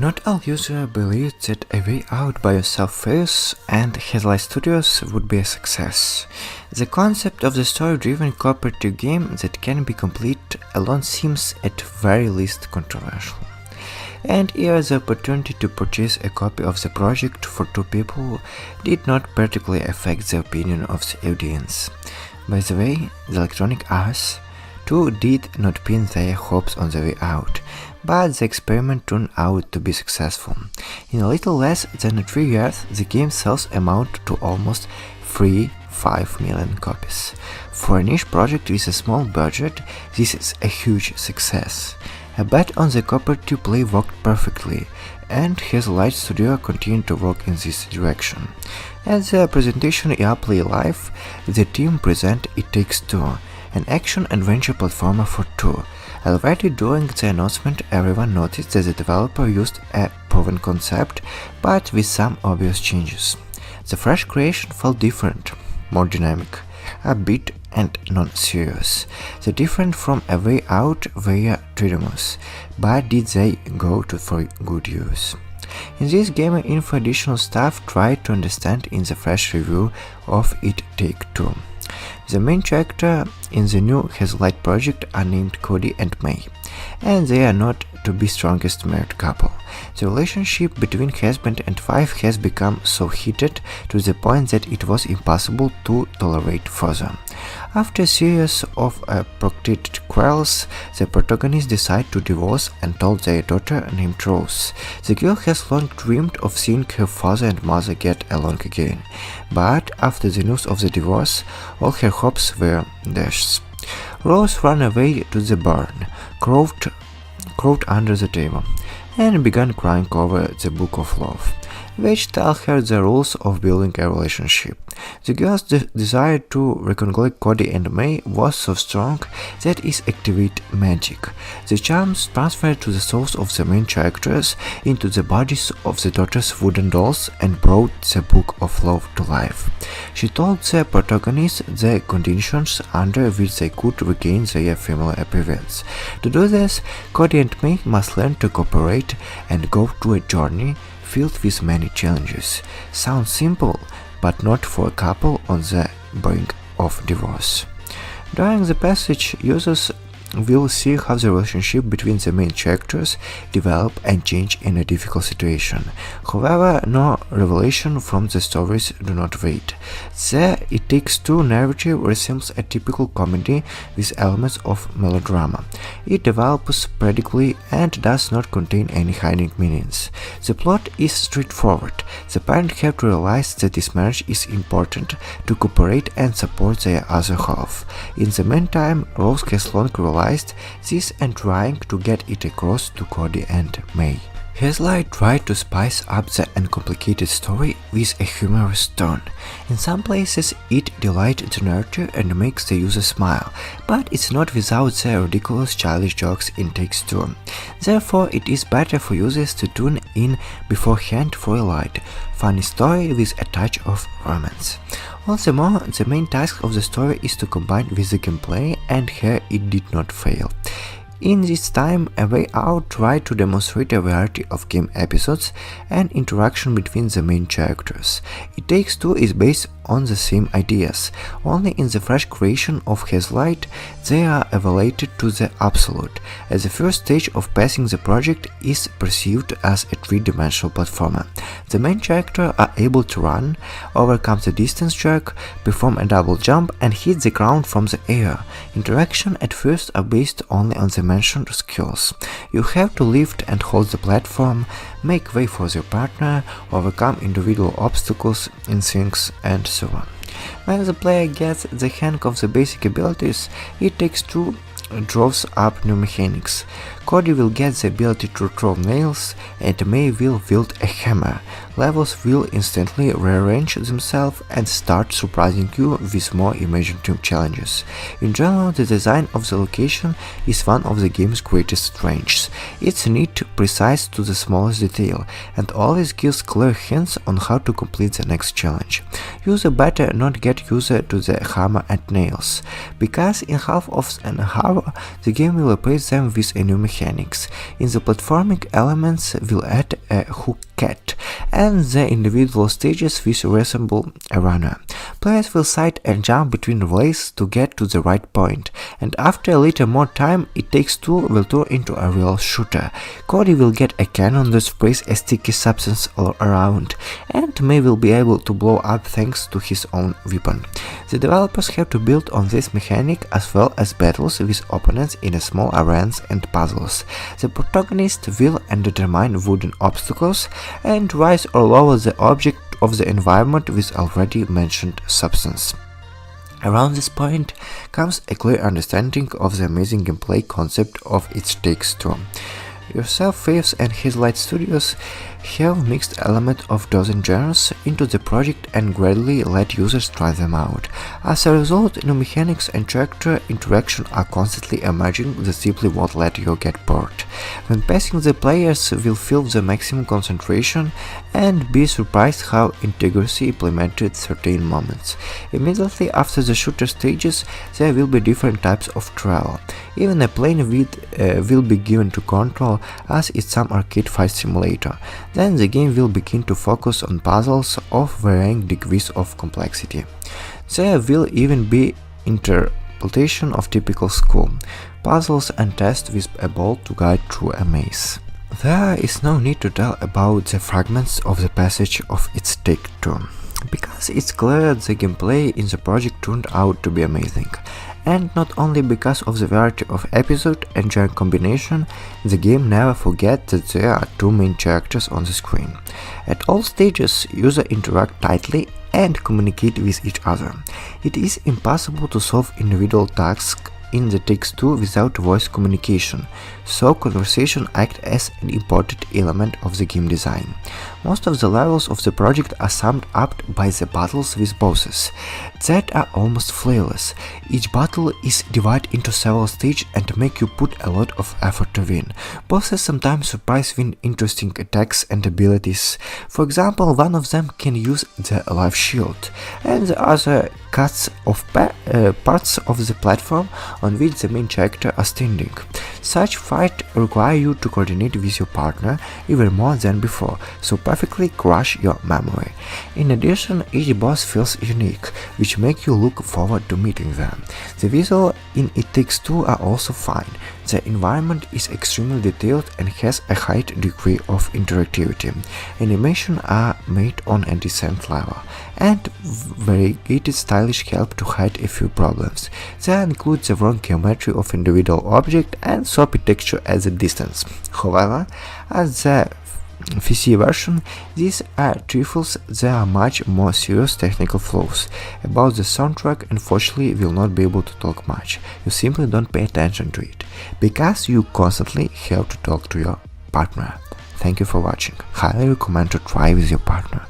Not all users believed that A Way Out by yourself first and Hazelight Studios would be a success. The concept of the story-driven cooperative game that can be complete alone seems at very least controversial. And here the opportunity to purchase a copy of the project for two people did not particularly affect the opinion of the audience. By the way, the Electronic Arts too did not pin their hopes on The Way Out, but the experiment turned out to be successful. In a little less than 3 years, the game sales amount to almost 5 million copies. For a niche project with a small budget, this is a huge success. A bet on the cooperative play worked perfectly, and Hazelight Studio continued to work in this direction. At the presentation EA Play Live, the team present It Takes Two, an action-adventure platformer for two. Already during the announcement, everyone noticed that the developer used a proven concept, but with some obvious changes. The fresh creation felt different, more dynamic, upbeat and non-serious. The different from A Way Out were tedious, but did they go to for good use? In this game, info additional stuff tried to understand in the fresh review of It Take Two. The main character in the new Hazelight project are named Cody and May, and they are not to be strongest married couple. The relationship between husband and wife has become so heated to the point that it was impossible to tolerate further. After a series of protracted quarrels, the protagonists decide to divorce and told their daughter named Rose. The girl has long dreamed of seeing her father and mother get along again, but after the news of the divorce, all her hopes were dashed. Rose ran away to the barn, crawled under the table, and began crying over the Book of Love, which tell her the rules of building a relationship. The girl's desire to reconcile Cody and May was so strong that it activated magic. The charms transferred to the souls of the main characters into the bodies of the daughter's wooden dolls and brought the Book of Love to life. She told the protagonists the conditions under which they could regain their family appearance. To do this, Cody and May must learn to cooperate and go through a journey filled with many challenges. Sounds simple, but not for a couple on the brink of divorce. During the passage, users will see how the relationship between the main characters develop and change in a difficult situation. However, no revelation from the stories do not wait. The It Takes Two narrative resembles a typical comedy with elements of melodrama. It develops predictably and does not contain any hiding meanings. The plot is straightforward. The parents have to realize that this marriage is important to cooperate and support their other half. In the meantime, Rose has long realized this and trying to get it across to Cody and May. Hazelight tried to spice up the uncomplicated story with a humorous tone. In some places, it delights the narrator and makes the user smile, but it's not without the ridiculous childish jokes it takes two. Therefore, it is better for users to tune in beforehand for a light, funny story with a touch of romance. All the more, the main task of the story is to combine with the gameplay, and here it did not fail. In this time, A Way Out tried to demonstrate a variety of game episodes and interaction between the main characters. It Takes Two is based on the same ideas, only in the fresh creation of Hazelight they are elevated to the absolute, as the first stage of passing the project is perceived as a three-dimensional platformer. The main characters are able to run, overcome the distance jerk, perform a double jump and hit the ground from the air. Interaction at first are based only on the mentioned skills. You have to lift and hold the platform, make way for your partner, overcome individual obstacles in things, and so on. When the player gets the hang of the basic abilities, It Takes Two draws up new mechanics. Cody will get the ability to throw nails, and May will wield a hammer. Levels will instantly rearrange themselves and start surprising you with more imaginative challenges. In general, the design of the location is one of the game's greatest strengths. It's neat, precise to the smallest detail, and always gives clear hints on how to complete the next challenge. User better not get used to the hammer and nails, because in half of an hour before, the game will replace them with a new mechanics. In the platforming elements will add a hookette, and the individual stages will resemble a runner. Players will side and jump between relays to get to the right point, and after a little more time, It Takes Two will turn into a real shooter. Cody will get a cannon that sprays a sticky substance all around, and May will be able to blow up thanks to his own weapon. The developers have to build on this mechanic as well as battles with opponents in small arenas and puzzles. The protagonist will determine wooden obstacles and rise or lower the object of the environment with already mentioned substance. Around this point comes a clear understanding of the amazing gameplay concept of It Takes Two. Yourself Faves and Hazelight Studios have mixed elements of dozen genres into the project and gradually let users try them out. As a result, new mechanics and character interaction are constantly emerging that simply won't let you get bored. When passing, the players will feel the maximum concentration and be surprised how integrity implemented certain moments. Immediately after the shooter stages, there will be different types of trial. Even a plane will be given to control as it's some arcade fight simulator. Then the game will begin to focus on puzzles of varying degrees of complexity. There will even be interpretation of typical school puzzles and tests with a ball to guide through a maze. There is no need to tell about the fragments of the passage of It Takes Two, because it's clear the gameplay in the project turned out to be amazing. And not only because of the variety of episode and genre combination, the game never forgets that there are two main characters on the screen. At all stages, users interact tightly and communicate with each other. It is impossible to solve individual tasks in the Takes Two without voice communication, so conversation acts as an important element of the game design. Most of the levels of the project are summed up by the battles with bosses that are almost flawless. Each battle is divided into several stages and make you put a lot of effort to win. Bosses sometimes surprise with interesting attacks and abilities. For example, one of them can use the life shield, and the other cuts off parts of the platform on which the main character are standing. Such fights require you to coordinate with your partner even more than before, so perfectly crush your memory. In addition, each boss feels unique, which makes you look forward to meeting them. The visuals in It Takes Two are also fine. The environment is extremely detailed and has a high degree of interactivity. Animations are made on a decent level, and variegated stylish help to hide a few problems. They include the wrong geometry of individual objects and sloppy texture at the distance. However, as the PC version, these are trifles, there are much more serious technical flaws. About the soundtrack, unfortunately, will not be able to talk much. You simply don't pay attention to it, because you constantly have to talk to your partner. Thank you for watching. Highly recommend to try with your partner.